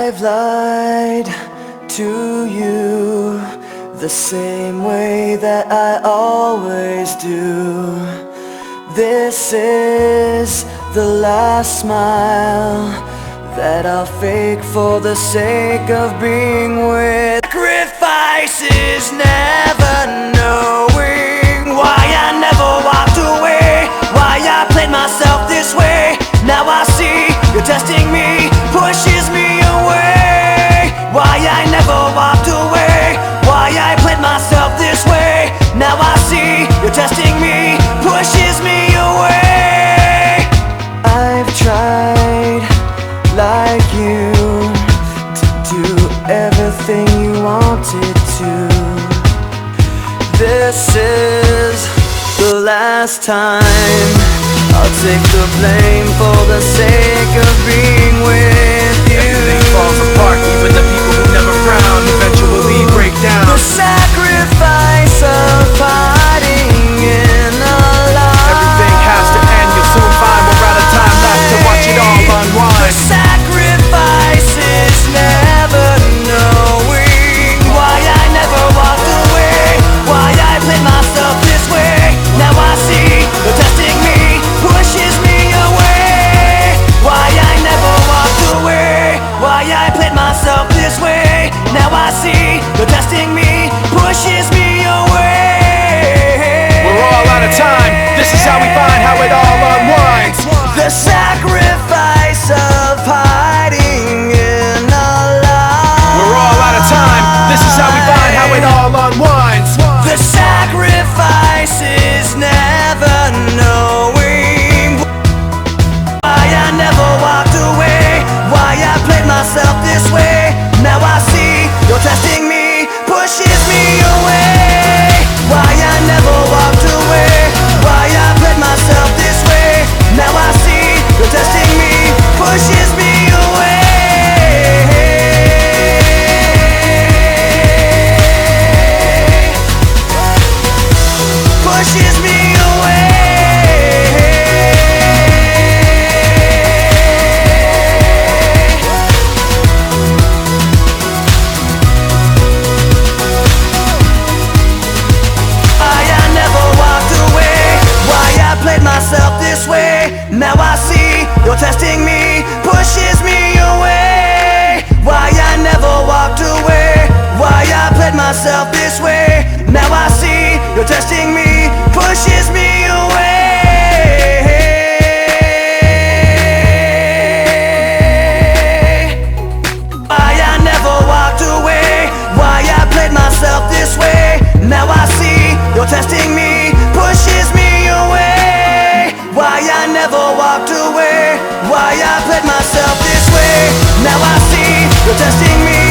I've lied to you the same way that I always do. This is the last smile that I'll fake for the sake of being with. Sacrifices, never knowing why I never walked away, why I played myself this way. Now I see you're testing me, pushes me away. Why I never walked away, why I played myself this way. Now I see you're testing me, pushes me away. I've tried like you to do everything you wanted to. This is the last time I'll take the blame for the sake of being with you. Everything falls apart, even the people who never frown eventually break down. The sacrifice of hiding in a lie. Everything has to end, you'll soon find we're out of time left to watch it all unwind. The sacrifice is never knowing why I never walked away, why I played myself this way. Now I see you're testing me, pushes me away. Why I never walked away, why I played myself this way. Now I see you're testing me, pushes me away. We're all out of time, this is how we find how it all unwinds. The sacrifice of hiding in a lie. We're all out of time, this is how we find how it all unwinds. The sacrifice is never knowing why I never walked away, why I played myself this way. Now I see you're testing me, pushes me away. Why I never walked away, why I played myself this way. Now I see you're testing me, pushes me away. Pushes me away. Why I never walked away, why I played myself this way. Now I see you're testing me, pushes me away. Why I never walked away, why I played myself this way. Now I see you're testing me, pushes me away. Why I never walked away, why I played myself this way. Now I see you're testing me, pushes me away. Why I never walked away, why I played myself this way. Now I see you're testing me,